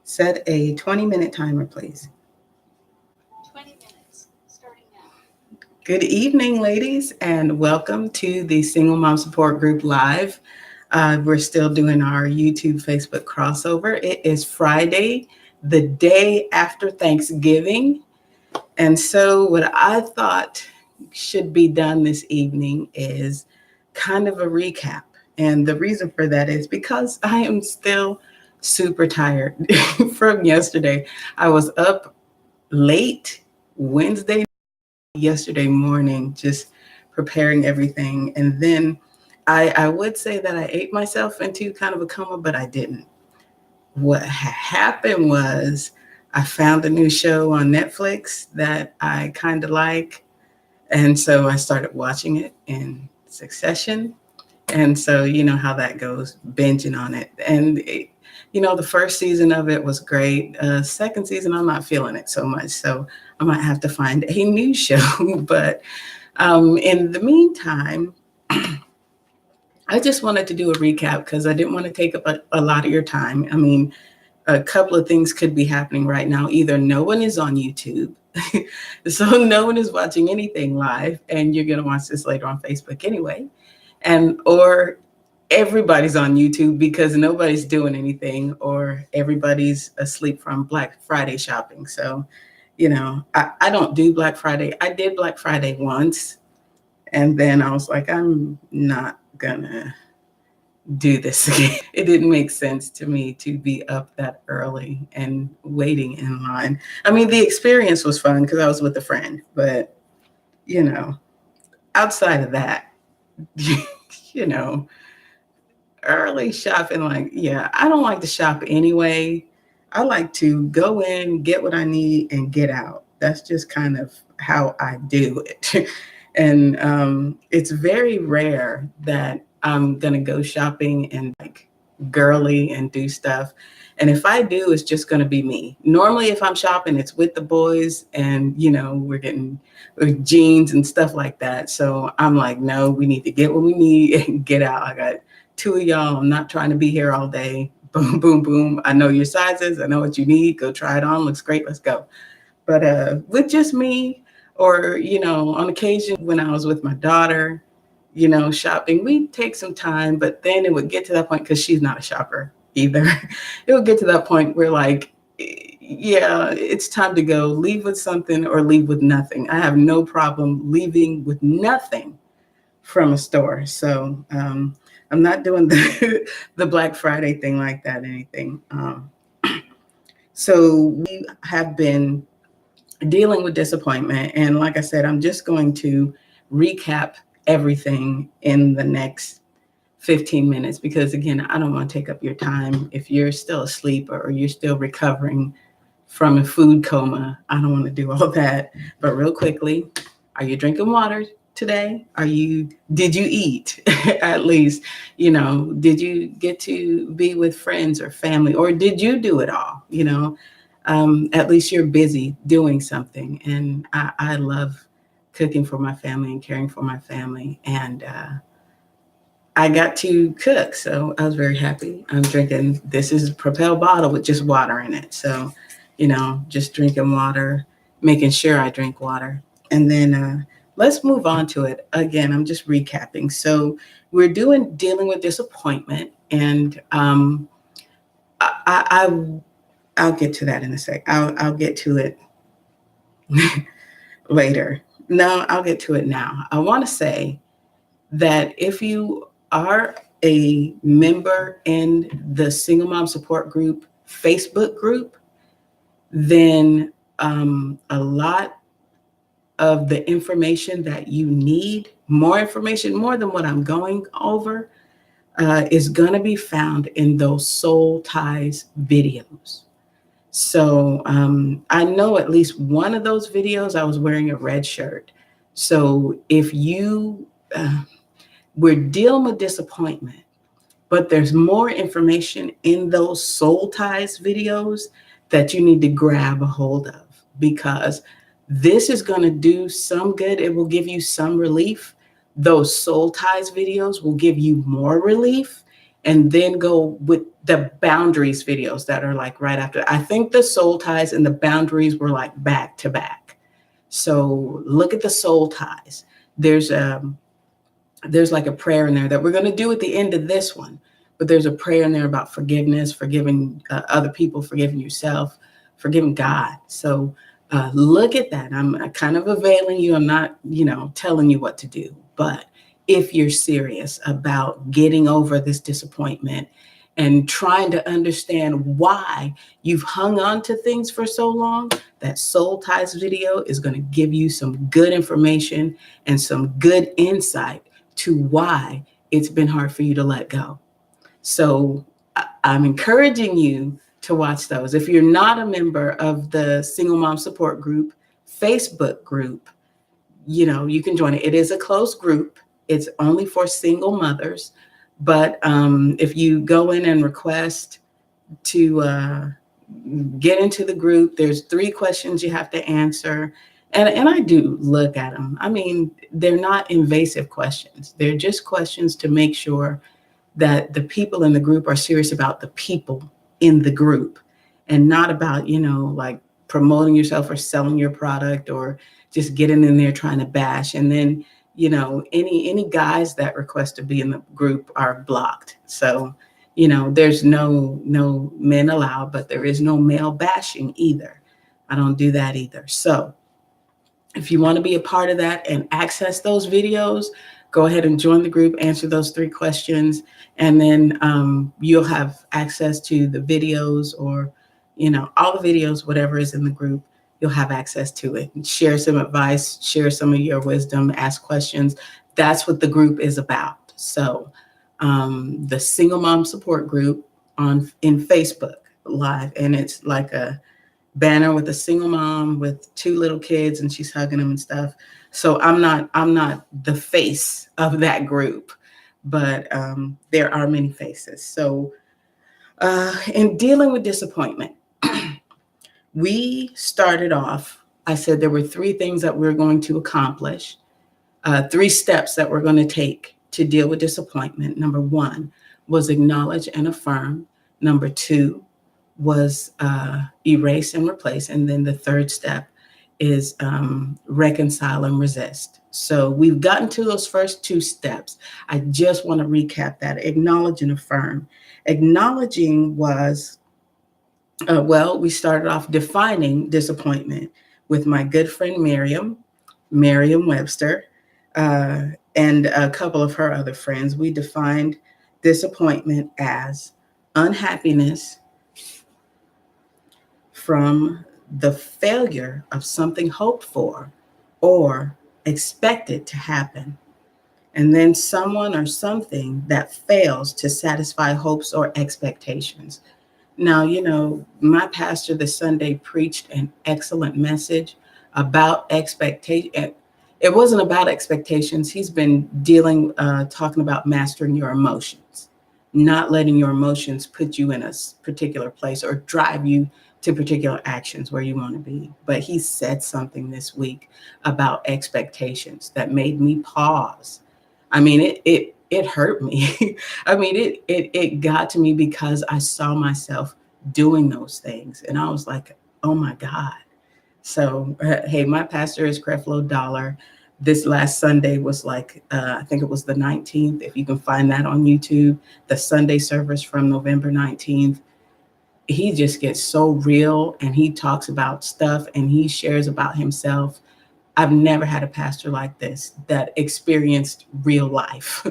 Set a 20-minute timer, please. 20 minutes, starting now. Good evening, ladies, and welcome to the Single Mom Support Group Live. We're still doing our YouTube, Facebook crossover. It is Friday, the day after Thanksgiving. And so what I thought should be done this evening is kind of a recap. And the reason for that is because I am still super tired from yesterday. I was up late Wednesday, yesterday morning, just preparing everything. And then I would say that I ate myself into kind of a coma, but I didn't. What happened was I found a new show on Netflix that I kind of like. And so I started watching it in succession. And so, you know how that goes, binging on it. And, the first season of it was great. Second season, I'm not feeling it so much. So I might have to find a new show. But in the meantime, I just wanted to do a recap because I didn't want to take up a lot of your time. I mean, a couple of things could be happening right now. Either no one is on YouTube, so no one is watching anything live, and you're going to watch this later on Facebook anyway. Or everybody's on YouTube because nobody's doing anything, or everybody's asleep from Black Friday shopping. So, I don't do Black Friday. I did Black Friday once, and then I was like, I'm not gonna do this again. It didn't make sense to me to be up that early and waiting in line. I mean, the experience was fun because I was with a friend, but outside of that, early shopping, I don't like to shop anyway. I like to go in, get what I need, and get out. That's just kind of how I do it. And it's very rare that I'm gonna go shopping and girly and do stuff. And if I do, it's just gonna be me. Normally, if I'm shopping, it's with the boys, and we're getting jeans and stuff like that. So I'm like, no, we need to get what we need and get out. I got two of y'all. I'm not trying to be here all day. Boom, boom, boom. I know your sizes. I know what you need. Go try it on. Looks great. Let's go. But with just me, or on occasion when I was with my daughter, shopping, we'd take some time, but then it would get to that point, because she's not a shopper either. It would get to that point where yeah, it's time to go. Leave with something or leave with nothing. I have no problem leaving with nothing from a store. So I'm not doing the Black Friday thing like that, anything. So we have been dealing with disappointment. And like I said, I'm just going to recap everything in the next 15 minutes, because again, I don't want to take up your time. If you're still asleep or you're still recovering from a food coma, I don't want to do all that. But real quickly, are you drinking water today? Did you eat at least? Did you get to be with friends or family, or did you do it all? At least you're busy doing something. And I love cooking for my family and caring for my family. And I got to cook, so I was very happy. I'm drinking, this is a Propel bottle with just water in it. So, just drinking water, making sure I drink water. And then let's move on to it. Again, I'm just recapping. So we're dealing with disappointment. And I'll get to that in a sec. I'll get to it later. No, I'll get to it now. I want to say that if you are a member in the Single Mom Support Group Facebook group, then a lot of the information that you need, more information, more than what I'm going over, is going to be found in those soul ties videos. So I know at least one of those videos, I was wearing a red shirt. So if we're dealing with disappointment, but there's more information in those soul ties videos that you need to grab a hold of, because this is going to do some good. It will give you some relief. Those soul ties videos will give you more relief. and then go with the boundaries videos that are like right after. I think the soul ties and the boundaries were like back to back. So look at the soul ties. There's there's like a prayer in there that we're going to do at the end of this one, but there's a prayer in there about forgiveness, forgiving other people, forgiving yourself, forgiving God. So look at that. I'm kind of availing you. I'm not, telling you what to do, but if you're serious about getting over this disappointment and trying to understand why you've hung on to things for so long, that Soul Ties video is going to give you some good information and some good insight to why it's been hard for you to let go. So I'm encouraging you to watch those. If you're not a member of the Single Mom Support Group Facebook group, you can join it. It is a closed group. It's only for single mothers. But if you go in and request to get into the group, there's 3 questions you have to answer. And I do look at them. I mean, they're not invasive questions. They're just questions to make sure that the people in the group are serious about the people in the group and not about, like promoting yourself or selling your product or just getting in there trying to bash. And then, any guys that request to be in the group are blocked. So, there's no men allowed, but there is no male bashing either. I don't do that either. So if you want to be a part of that and access those videos, go ahead and join the group, answer those 3 questions, and then you'll have access to the videos or, all the videos, whatever is in the group, you'll have access to it. And share some advice, share some of your wisdom, ask questions. That's what the group is about. So the Single Mom Support Group in Facebook Live, and it's like a banner with a single mom with 2 little kids and she's hugging them and stuff. So I'm not the face of that group, but there are many faces. So in dealing with disappointment, we started off, I said there were 3 things that we're going to accomplish, 3 steps that we're going to take to deal with disappointment. Number 1 was acknowledge and affirm. Number 2 was erase and replace. And then the 3rd step is reconcile and resist. So we've gotten to those first 2 steps. I just want to recap that. Acknowledge and affirm. Acknowledging was, we started off defining disappointment with my good friend Merriam-Webster, and a couple of her other friends. We defined disappointment as unhappiness from the failure of something hoped for or expected to happen, and then someone or something that fails to satisfy hopes or expectations. Now, my pastor this Sunday preached an excellent message about expectation. It wasn't about expectations. He's been talking about mastering your emotions, not letting your emotions put you in a particular place or drive you to particular actions where you want to be. But he said something this week about expectations that made me pause. I mean, it hurt me. I mean, it got to me because I saw myself doing those things, and I was like, oh my God. So, hey, my pastor is Creflo Dollar. This last Sunday was like, I think it was the 19th. If you can find that on YouTube, the Sunday service from November 19th. He just gets so real and he talks about stuff and he shares about himself. I've never had a pastor like this that experienced real life.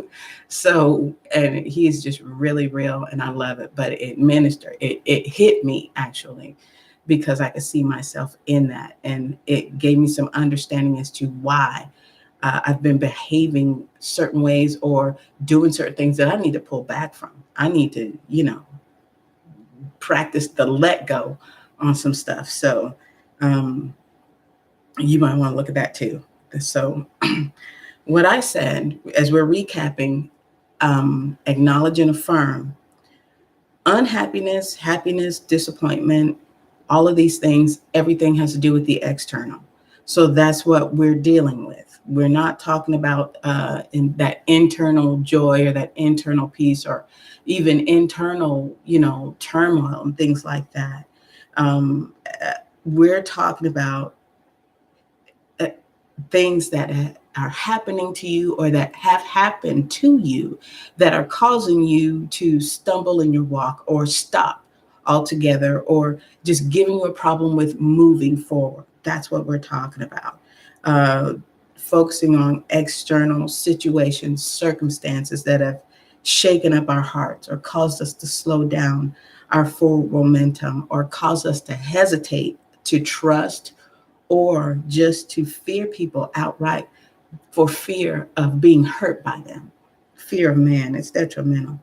So, and he's just really real and I love it, but it hit me actually because I could see myself in that. And it gave me some understanding as to why I've been behaving certain ways or doing certain things that I need to pull back from. I need to, practice the let go on some stuff. So, you might want to look at that too. So, what I said as we're recapping, acknowledge and affirm unhappiness, happiness, disappointment, all of these things, everything has to do with the external. So that's what we're dealing with. We're not talking about in that internal joy or that internal peace or even internal, turmoil and things like that. We're talking about uh, things that are happening to you or that have happened to you that are causing you to stumble in your walk or stop altogether or just giving you a problem with moving forward. That's what we're talking about. Uh, Focusing on external situations, circumstances that have shaken up our hearts or caused us to slow down our forward momentum or caused us to hesitate to trust or just to fear people outright for fear of being hurt by them. Fear of man is detrimental.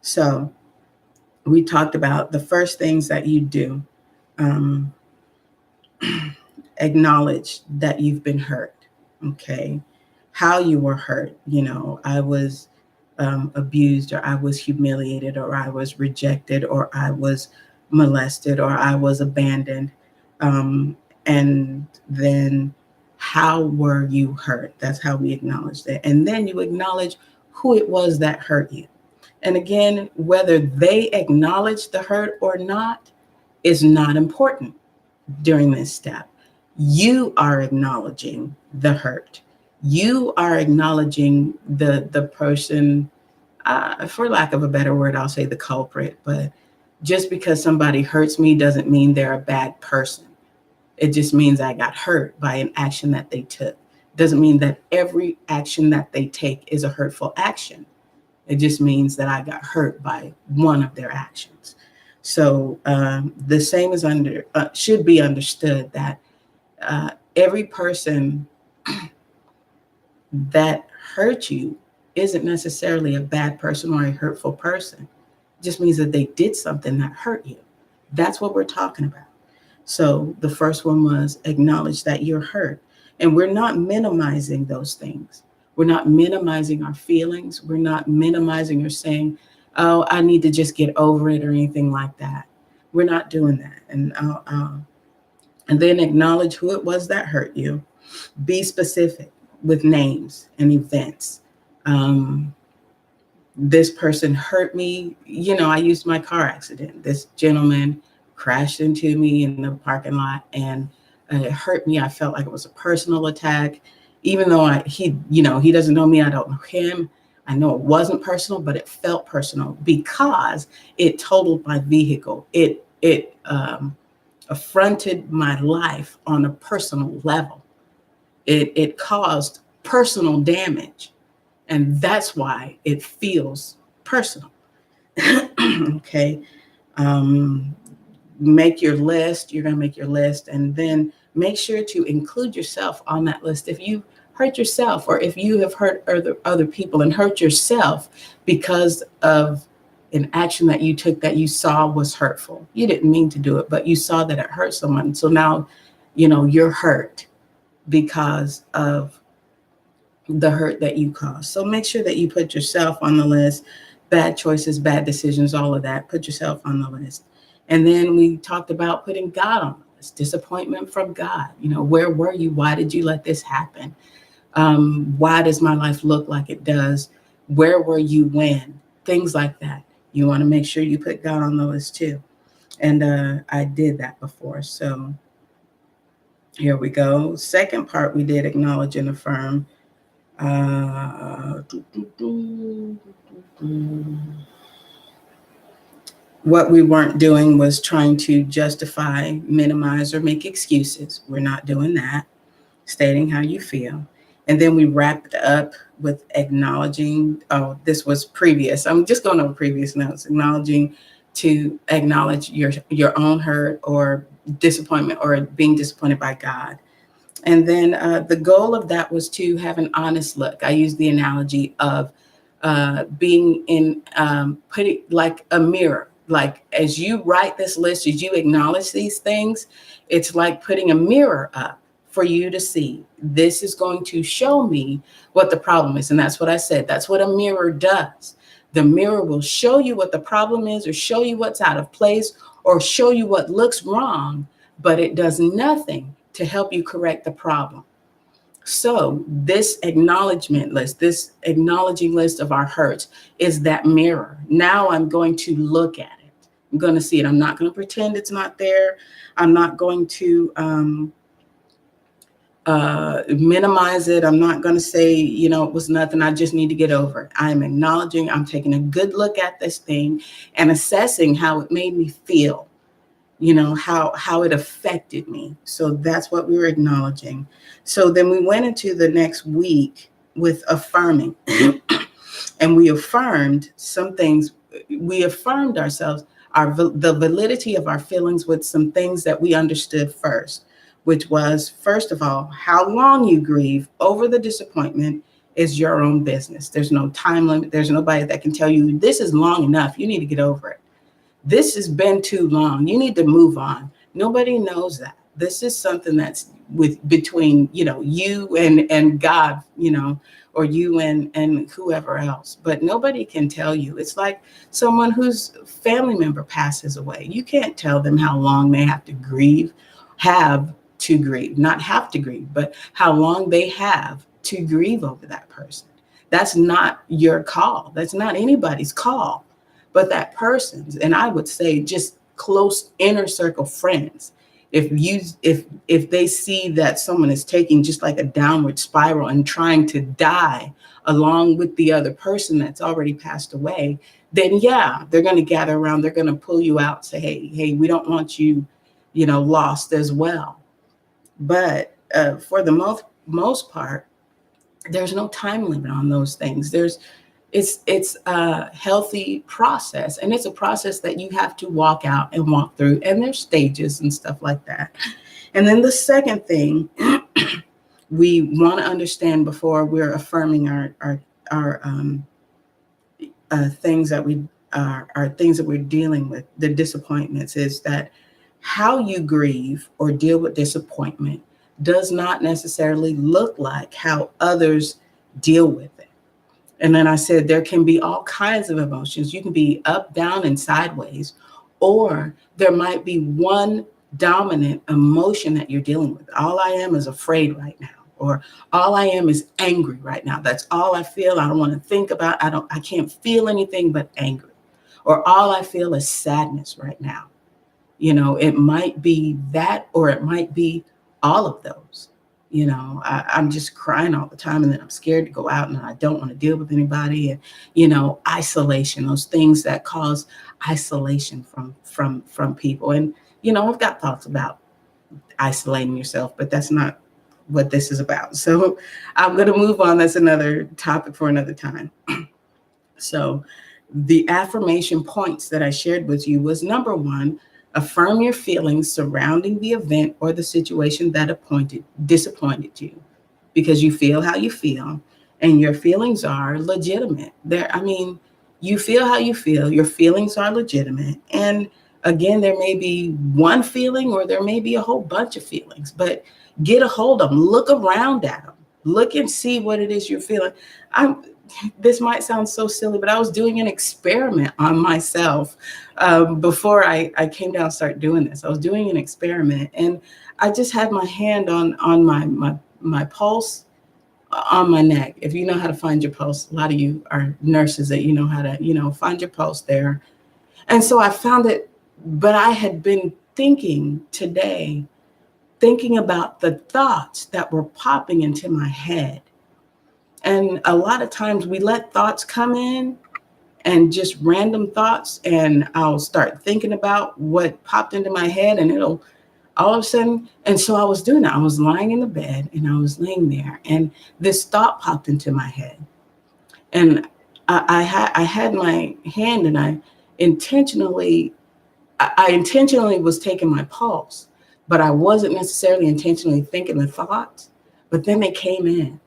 So we talked about the first things that you do. Um, Acknowledge that you've been hurt. Okay. How you were hurt. I was abused, or I was humiliated, or I was rejected, or I was molested, or I was abandoned. Um, and then how were you hurt? That's how we acknowledge that. And then you acknowledge who it was that hurt you. And again, whether they acknowledge the hurt or not is not important during this step. You are acknowledging the hurt. You are acknowledging the person, for lack of a better word, I'll say the culprit. But just because somebody hurts me doesn't mean they're a bad person. It just means I got hurt by an action that they took. Doesn't mean that every action that they take is a hurtful action. It just means that I got hurt by one of their actions. So the same is should be understood that every person that hurt you isn't necessarily a bad person or a hurtful person. It just means that they did something that hurt you. That's what we're talking about. So the first one was acknowledge that you're hurt. And we're not minimizing those things. We're not minimizing our feelings. We're not minimizing or saying, oh, I need to just get over it or anything like that. We're not doing that. And then acknowledge who it was that hurt you. Be specific with names and events. Um, this person hurt me. I used my car accident. This gentleman crashed into me in the parking lot and it hurt me. I felt like it was a personal attack, even though he doesn't know me. I don't know him. I know it wasn't personal, but it felt personal because it totaled my vehicle. It affronted my life on a personal level. It caused personal damage, and that's why it feels personal. Okay. um, Make your list. You're going to make your list, and then make sure to include yourself on that list. If you hurt yourself, or if you have hurt other people and hurt yourself because of an action that you took that you saw was hurtful, you didn't mean to do it, but you saw that it hurt someone, so now you're hurt because of the hurt that you caused. So make sure that you put yourself on the list. Bad choices, bad decisions, all of that. Put yourself on the list. And then we talked about putting God on the list. Disappointment from God. Where were you? Why did you let this happen? Why does my life look like it does? Where were you when? Things like that. You want to make sure you put God on the list too. And I did that before. So here we go. Second part, we did acknowledge and affirm. Uh, what we weren't doing was trying to justify, minimize, or make excuses. We're not doing that. Stating how you feel. And then we wrapped up with acknowledging, oh, this was previous. I'm just going over previous notes. To acknowledge your own hurt or disappointment or being disappointed by God. And then the goal of that was to have an honest look. I use the analogy of being in, putting like a mirror. Like as you write this list, as you acknowledge these things, it's like putting a mirror up for you to see. This is going to show me what the problem is. And that's what I said. That's what a mirror does. The mirror will show you what the problem is, or show you what's out of place, or show you what looks wrong, but it does nothing to help you correct the problem. So this acknowledgement list, this acknowledging list of our hurts is that mirror. Now I'm going to look at it. I'm going to see it. I'm not going to pretend it's not there. I'm not going to minimize it. I'm not going to say, it was nothing. I just need to get over it. I'm acknowledging, I'm taking a good look at this thing and assessing how it made me feel, how it affected me. So that's what we were acknowledging. So then we went into the next week with affirming. And we affirmed some things. We affirmed ourselves, the validity of our feelings with some things that we understood first, which was, first of all, how long you grieve over the disappointment is your own business. There's no time limit. There's nobody that can tell you this is long enough. You need to get over it. This has been too long. You need to move on. Nobody knows that. This is something that's between, you and God, or you and whoever else. But nobody can tell you. It's like someone whose family member passes away. You can't tell them how long they have to grieve, not have to grieve, but how long they have to grieve over that person. That's not your call. That's not anybody's call but that person's. And I would say just close inner circle friends. If they see that someone is taking just like a downward spiral and trying to die along with the other person that's already passed away, then yeah, they're going to gather around. They're going to pull you out, say, hey, we don't want you, lost as well. But for the most part, there's no time limit on those things. It's a healthy process, and it's a process that you have to walk out and walk through, and there's stages and stuff like that. And then the second thing we want to understand before we're affirming our things that we are things that we're dealing with, the disappointments, is that how you grieve or deal with disappointment does not necessarily look like how others deal with it. And then I said there can be all kinds of emotions. You can be up, down, and sideways, or there might be one dominant emotion that you're dealing with. All I am is afraid right now, or all I am is angry right now. That's all I feel. I don't want to think about. I can't feel anything but angry. Or all I feel is sadness right now. It might be that, or it might be all of those. I'm just crying all the time, and then I'm scared to go out, and I don't want to deal with anybody. And, isolation, those things that cause isolation from people. And, I've got thoughts about isolating yourself, but that's not what this is about. So I'm going to move on. That's another topic for another time. So the affirmation points that I shared with you was, number one, affirm your feelings surrounding the event or the situation that disappointed you, because you feel how you feel, and your feelings are legitimate. You feel how you feel. Your feelings are legitimate. And again, there may be one feeling, or there may be a whole bunch of feelings, but get a hold of them. Look around at them. Look and see what it is you're feeling. This might sound so silly, but I was doing an experiment on myself before I came down and started doing this. I was doing an experiment, and I just had my hand on my pulse on my neck. If you know how to find your pulse, a lot of you are nurses that you know how to, find your pulse there. And so I found it, but I had been thinking about the thoughts that were popping into my head. And a lot of times we let thoughts come in, and just random thoughts, and I'll start thinking about what popped into my head, and it'll all of a sudden. And so I was doing that. I was lying in the bed, and I was laying there, and this thought popped into my head. And I had my hand, and I intentionally was taking my pulse, but I wasn't necessarily intentionally thinking the thoughts, but then they came in.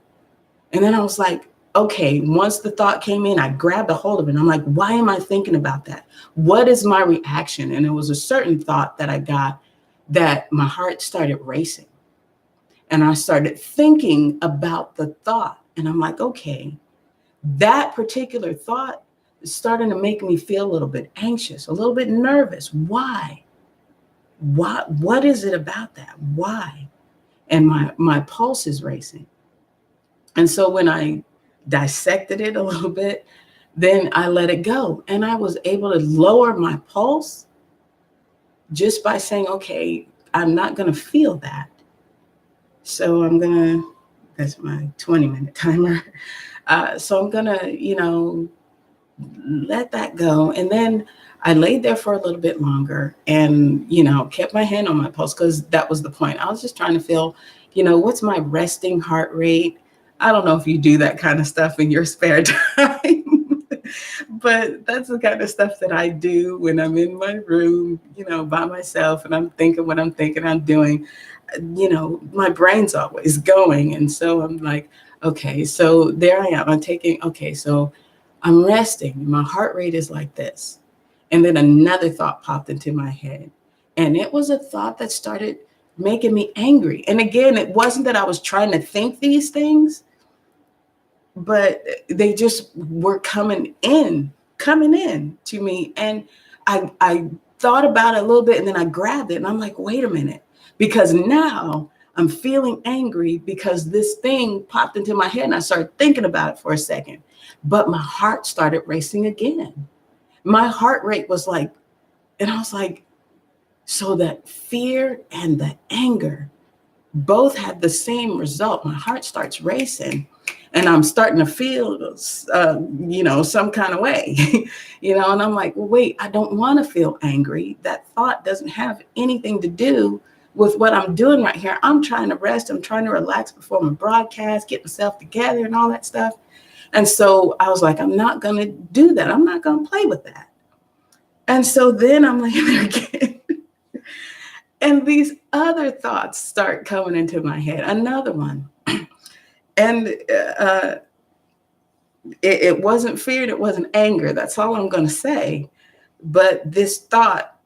And then I was like, okay, once the thought came in, I grabbed a hold of it. And I'm like, why am I thinking about that? What is my reaction? And it was a certain thought that I got that my heart started racing. And I started thinking about the thought. And I'm like, okay, that particular thought is starting to make me feel a little bit anxious, a little bit nervous. Why? What is it about that? Why? and my pulse is racing. And so when I dissected it a little bit, then I let it go. And I was able to lower my pulse just by saying, okay, I'm not going to feel that. So that's my 20-minute timer. So I'm going to, let that go. And then I laid there for a little bit longer and, kept my hand on my pulse because that was the point. I was just trying to feel, what's my resting heart rate? I don't know if you do that kind of stuff in your spare time, but that's the kind of stuff that I do when I'm in my room, by myself and I'm thinking what I'm thinking I'm doing. My brain's always going. And so I'm like, okay, so there I am. Okay, so I'm resting. My heart rate is like this. And then another thought popped into my head. And it was a thought that started making me angry. And again, it wasn't that I was trying to think these things, but they just were coming in to me. And I thought about it a little bit and then I grabbed it and I'm like, wait a minute, because now I'm feeling angry because this thing popped into my head and I started thinking about it for a second. But my heart started racing again. My heart rate was like, and I was like, so that fear and the anger both had the same result. My heart starts racing and I'm starting to feel, some kind of way, and I'm like, well, wait, I don't want to feel angry. That thought doesn't have anything to do with what I'm doing right here. I'm trying to rest. I'm trying to relax before my broadcast, get myself together and all that stuff. And so I was like, I'm not going to do that. I'm not going to play with that. And so then I'm laying there again. And these other thoughts start coming into my head. Another one. And it wasn't fear, it wasn't anger. That's all I'm going to say. But this thought,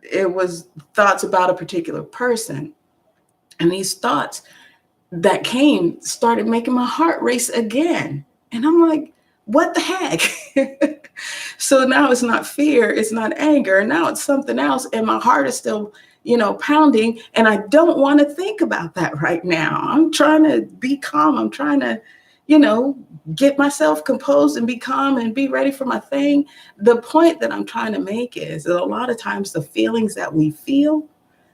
it was thoughts about a particular person. And these thoughts that came started making my heart race again. And I'm like, what the heck? So now it's not fear, it's not anger. Now it's something else. And my heart is still, pounding. And I don't want to think about that right now. I'm trying to be calm. I'm trying to, get myself composed and be calm and be ready for my thing. The point that I'm trying to make is that a lot of times the feelings that we feel,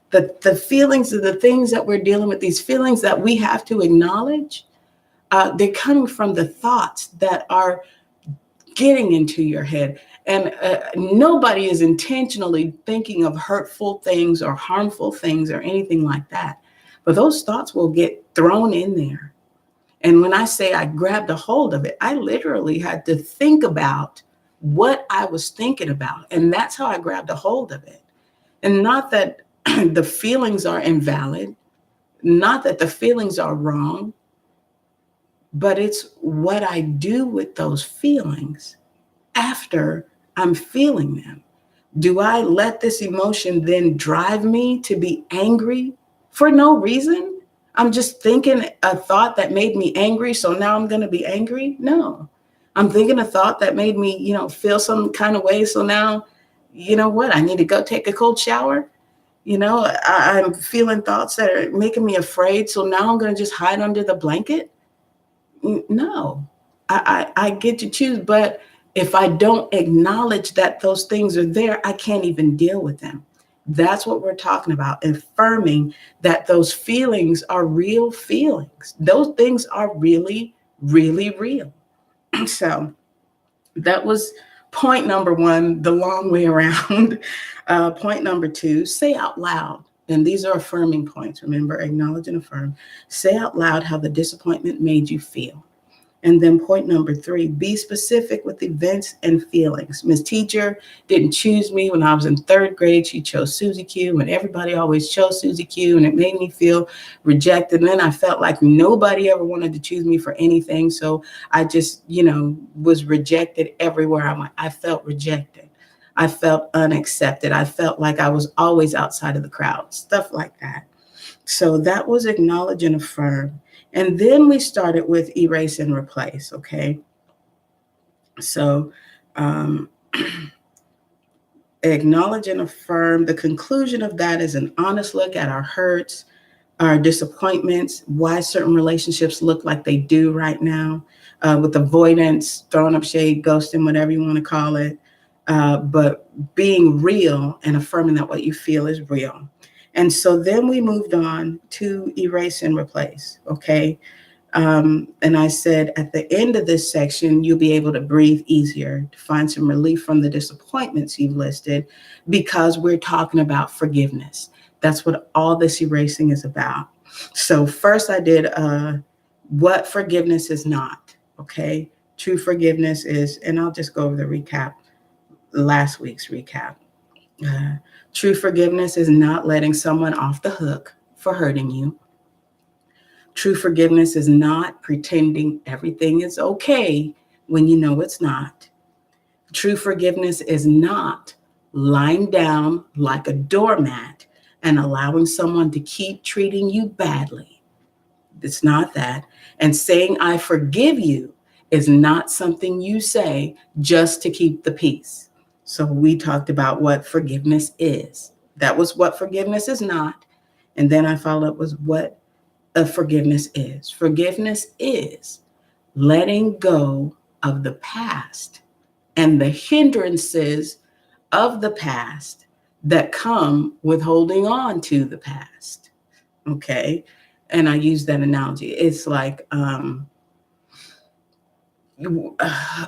the feelings of the things that we're dealing with, these feelings that we have to acknowledge, they're coming from the thoughts that are getting into your head. And nobody is intentionally thinking of hurtful things or harmful things or anything like that. But those thoughts will get thrown in there. And when I say I grabbed a hold of it, I literally had to think about what I was thinking about. And that's how I grabbed a hold of it. And not that the feelings are invalid, not that the feelings are wrong, but it's what I do with those feelings after I'm feeling them. Do I let this emotion then drive me to be angry for no reason? I'm just thinking a thought that made me angry, so now I'm going to be angry? No. I'm thinking a thought that made me, feel some kind of way, so now, you know what? I need to go take a cold shower. I'm feeling thoughts that are making me afraid, so now I'm going to just hide under the blanket. No, I get to choose. But if I don't acknowledge that those things are there, I can't even deal with them. That's what we're talking about, affirming that those feelings are real feelings. Those things are really, really real. So that was point number one, the long way around. Point number two, say out loud. And these are affirming points. Remember, acknowledge and affirm. Say out loud how the disappointment made you feel. And then point number three, be specific with events and feelings. Miss Teacher didn't choose me when I was in third grade. She chose Susie Q, and everybody always chose Susie Q, and it made me feel rejected. And then I felt like nobody ever wanted to choose me for anything. So I just, was rejected everywhere I went. I felt rejected. I felt unaccepted. I felt like I was always outside of the crowd, stuff like that. So that was acknowledge and affirm. And then we started with erase and replace, okay? So acknowledge and affirm. The conclusion of that is an honest look at our hurts, our disappointments, why certain relationships look like they do right now, with avoidance, throwing up shade, ghosting, whatever you want to call it, but being real and affirming that what you feel is real. And so then we moved on to erase and replace. Okay. And I said at the end of this section, you'll be able to breathe easier, to find some relief from the disappointments you've listed, because we're talking about forgiveness. That's what all this erasing is about. So, first, I did what forgiveness is not. Okay. True forgiveness is, and I'll just go over the recap, last week's recap. Uh, True forgiveness is not letting someone off the hook for hurting you. True forgiveness is not pretending everything is okay when you know it's not. True forgiveness is not lying down like a doormat and allowing someone to keep treating you badly. It's not that. And saying, I forgive you, is not something you say just to keep the peace. So we talked about what forgiveness is. That was what forgiveness is not. And then I followed up with what forgiveness is. Forgiveness is letting go of the past and the hindrances of the past that come with holding on to the past. Okay. And I use that analogy. It's like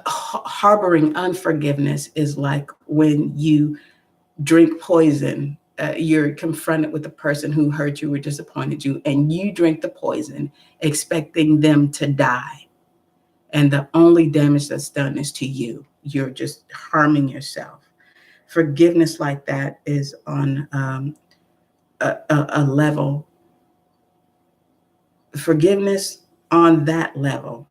harboring unforgiveness is like when you drink poison. You're confronted with the person who hurt you or disappointed you, and you drink the poison expecting them to die. And the only damage that's done is to you. You're just harming yourself. Forgiveness like that is on a level, forgiveness on that level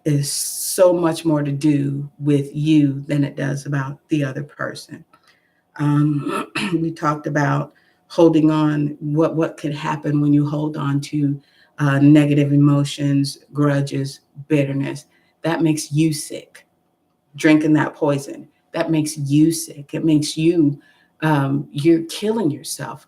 is so much more to do with you than it does about the other person. We talked about holding on, what could happen when you hold on to negative emotions, grudges, bitterness. That makes you sick. Drinking that poison, that makes you sick. It makes you, you're killing yourself.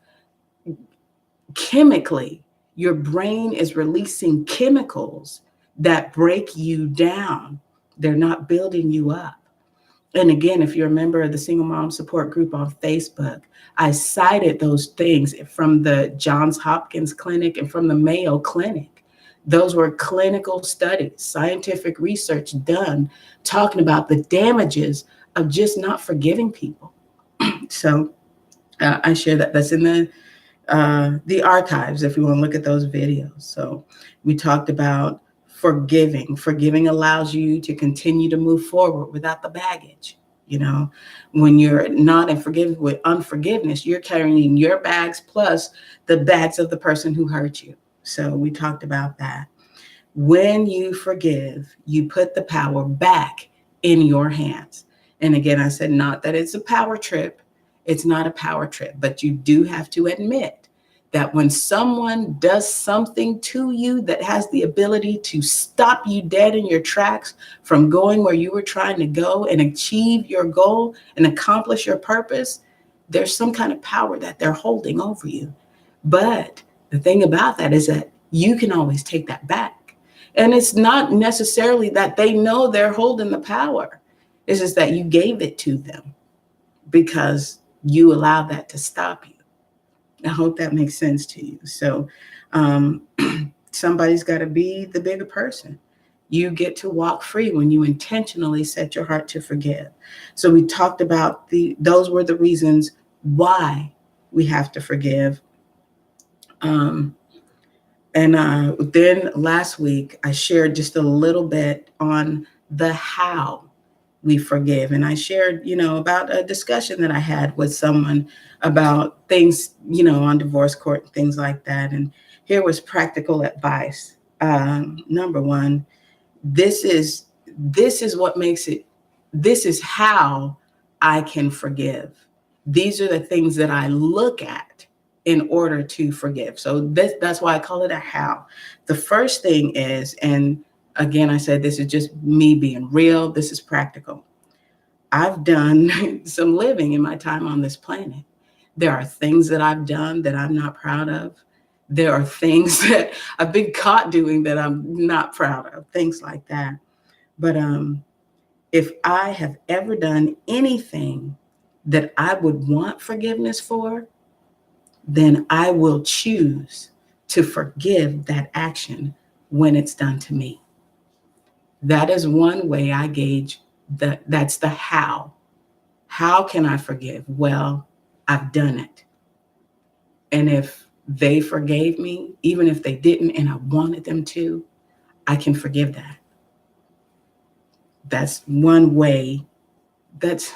Chemically, your brain is releasing chemicals that break you down. They're not building you up. And again, if you're a member of the Single Mom Support Group on Facebook, I cited those things from the Johns Hopkins Clinic and from the Mayo Clinic. Those were clinical studies, scientific research done talking about the damages of just not forgiving people. So I share that. That's in the archives if you want to look at those videos. So we talked about forgiving. Forgiving allows you to continue to move forward without the baggage. You know, when you're not in forgiveness with unforgiveness, you're carrying your bags plus the bags of the person who hurt you. So we talked about that. When you forgive, you put the power back in your hands. And again, I said, not that it's a power trip. It's not a power trip, but you do have to admit that when someone does something to you that has the ability to stop you dead in your tracks from going where you were trying to go and achieve your goal and accomplish your purpose, there's some kind of power that they're holding over you. But the thing about that is that you can always take that back. And it's not necessarily that they know they're holding the power. It's just that you gave it to them because you allowed that to stop you. I hope that makes sense to you. So um, somebody's got to be the bigger person. You get to walk free when you intentionally set your heart to forgive. So we talked about those were the reasons why we have to forgive. Um, and then last week, I shared just a little bit on the how we forgive. And I shared, about a discussion that I had with someone about things, on divorce court, things like that. And here was practical advice. Number one, this is what makes it, this is how I can forgive. These are the things that I look at in order to forgive. So that's why I call it a how. The first thing is, and again, I said this is just me being real, this is practical. I've done some living in my time on this planet. There are things that I've done that I'm not proud of. There are things that I've been caught doing that I'm not proud of, things like that. But if I have ever done anything that I would want forgiveness for, then I will choose to forgive that action when it's done to me. That is one way I gauge that. That's the how. How can I forgive? Well, I've done it. And if they forgave me, even if they didn't and I wanted them to, I can forgive that. That's one way. That's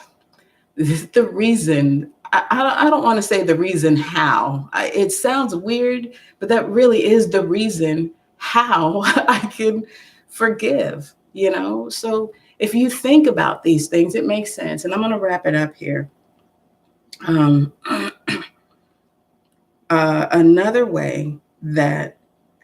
the reason. I don't want to say the reason how. It sounds weird, but that really is the reason how I can forgive, you know? So if you think about these things, it makes sense. And I'm going to wrap it up here. Um, another way that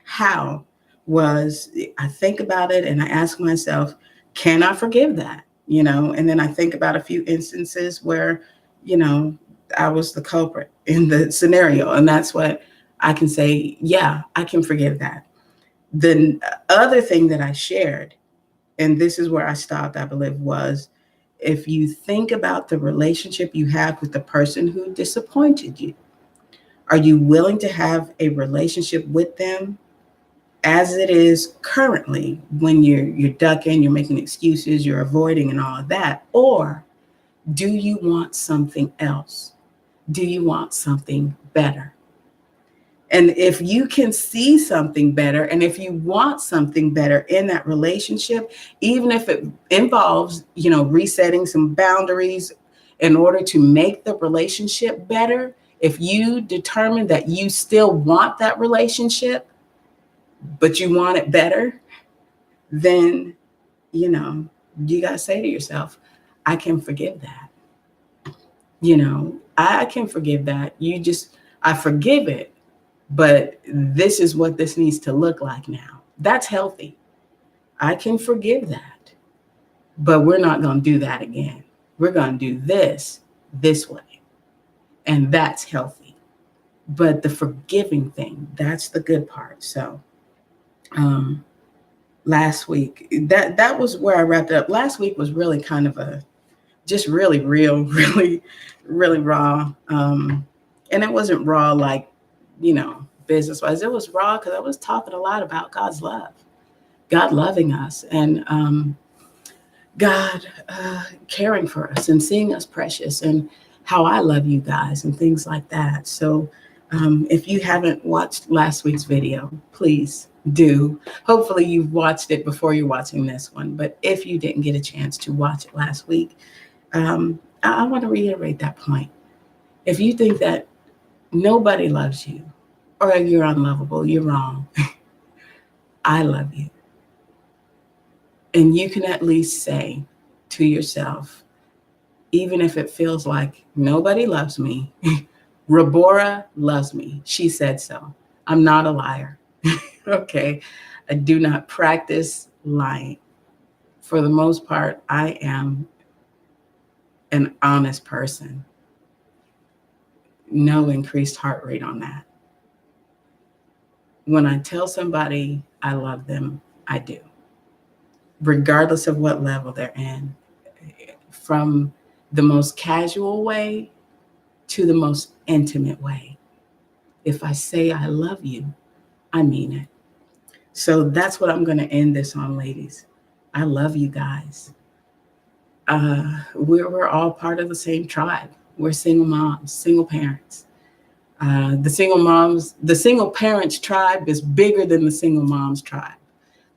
how was I think about it and I ask myself, can I forgive that? You know, and then I think about a few instances where, you know, I was the culprit in the scenario. And that's what I can say, yeah, I can forgive that. The other thing that I shared, and this is where I stopped, I believe, was if you think about the relationship you have with the person who disappointed you, are you willing to have a relationship with them as it is currently when you're ducking, you're making excuses, you're avoiding and all of that? Or do you want something else? Do you want something better? And if you can see something better and if you want something better in that relationship, even if it involves, you know, resetting some boundaries in order to make the relationship better, if you determine that you still want that relationship, but you want it better, then, you know, you got to say to yourself, I can forgive that. You know, I can forgive that. I forgive it, but this is what this needs to look like now. That's healthy. I can forgive that, but we're not going to do that again. We're going to do this way. And that's healthy. But the forgiving thing, that's the good part. So, um, last week, that was where I wrapped it up. Last week was really kind of a just really real, really raw. And it wasn't raw like, you know, business wise. It was raw because I was talking a lot about God's love, God loving us, and God caring for us and seeing us precious, and how I love you guys and things like that. So if you haven't watched last week's video, please do. Hopefully you've watched it before you're watching this one. But if you didn't get a chance to watch it last week, I want to reiterate that point. If you think that nobody loves you or you're unlovable, you're wrong. I love you. And you can at least say to yourself, even if it feels like nobody loves me, Rabora loves me. She said so. I'm not a liar. Okay. I do not practice lying. For the most part, I am an honest person. No increased heart rate on that. When I tell somebody I love them, I do, regardless of what level they're in, from the most casual way to the most intimate way. If I say I love you, I mean it. So that's what I'm going to end this on, ladies. I love you guys. We're all part of the same tribe. We're single moms, single parents. The single parents tribe is bigger than the single moms tribe,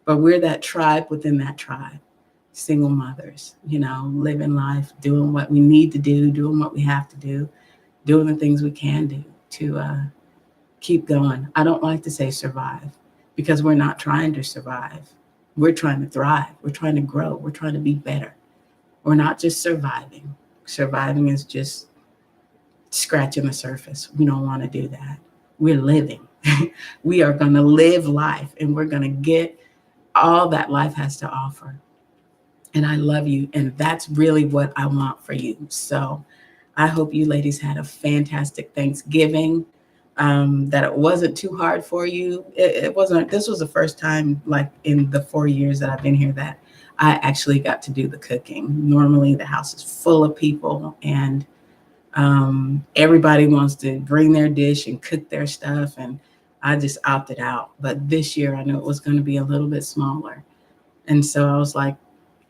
but we're that tribe within that tribe. Single mothers, you know, living life, doing what we need to do, doing what we have to do, doing the things we can do to keep going. I don't like to say survive because we're not trying to survive. We're trying to thrive. We're trying to grow. We're trying to be better. We're not just surviving. Surviving is just scratching the surface. We don't want to do that. We're living. We are going to live life and we're going to get all that life has to offer. And I love you. And that's really what I want for you. So I hope you ladies had a fantastic Thanksgiving. that it wasn't too hard for you. It wasn't. This was the first time, like in the 4 years that I've been here, that I actually got to do the cooking. Normally, the house is full of people, and everybody wants to bring their dish and cook their stuff, and I just opted out. But this year, I knew it was going to be a little bit smaller, and so I was like,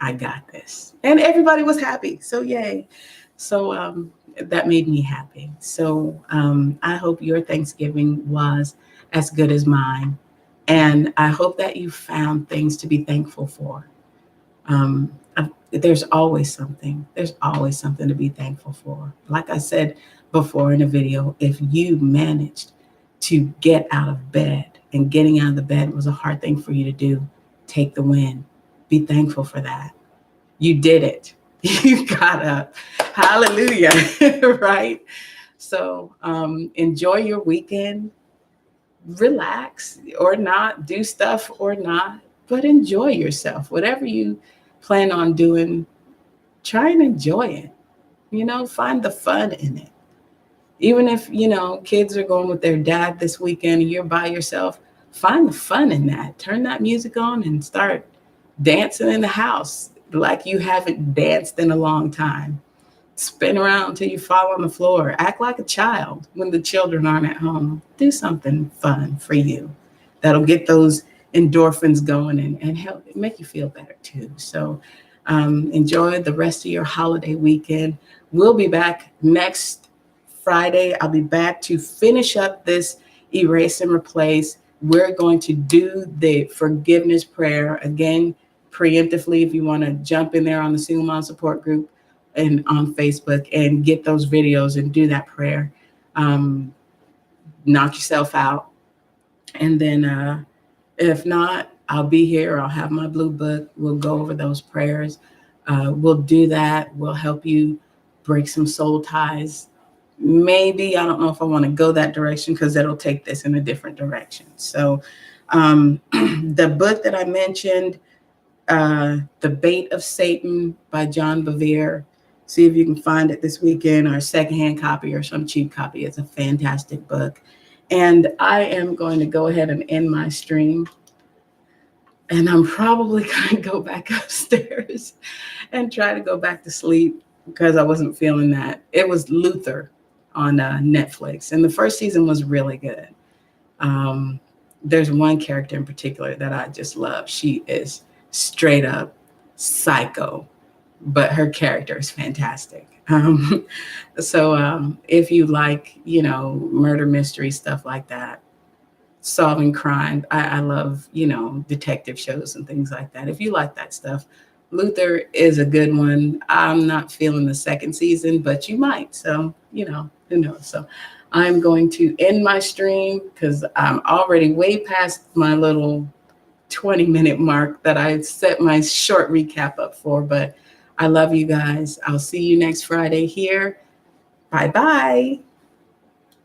I got this. And everybody was happy. So, yay. So, that made me happy. So, I hope your Thanksgiving was as good as mine. And I hope that you found things to be thankful for. There's always something. There's always something to be thankful for. Like I said before in a video, if you managed to get out of bed, and getting out of the bed was a hard thing for you to do, take the win. Be thankful for that. You did it. You got up. Hallelujah. Right? So enjoy your weekend. Relax or not, do stuff or not, but enjoy yourself. Whatever you plan on doing, try and enjoy it. Find the fun in it. Even if, kids are going with their dad this weekend and you're by yourself, find the fun in that. Turn that music on and start dancing in the house like you haven't danced in a long time. Spin around until you fall on the floor. Act like a child when the children aren't at home. Do something fun for you that'll get those endorphins going and help make you feel better too. So enjoy the rest of your holiday weekend. We'll be back next Friday. I'll be back to finish up this erase and replace. We're going to do the forgiveness prayer again preemptively. If you want to jump in there on the Single Mom Support Group and on Facebook and get those videos and do that prayer, knock yourself out. And then if not, I'll be here. I'll have my blue book. We'll go over those prayers. We'll do that. We'll help you break some soul ties. Maybe, I don't know if I want to go that direction because that'll take this in a different direction. So the book that I mentioned, The Bait of Satan by John Bevere. See if you can find it this weekend, or a secondhand copy or some cheap copy. It's a fantastic book. And I am going to go ahead and end my stream. And I'm probably going to go back upstairs and try to go back to sleep because I wasn't feeling that. It was Luther on Netflix. And the first season was really good. There's one character in particular that I just love. She is straight up psycho, but her character is fantastic. So if you like, murder mystery, stuff like that, solving crime, I love, detective shows and things like that. If you like that stuff, Luther is a good one. I'm not feeling the second season, but you might. So, who knows? So I'm going to end my stream because I'm already way past my little 20-minute mark that I set my short recap up for. But I love you guys. I'll see you next Friday here. Bye-bye.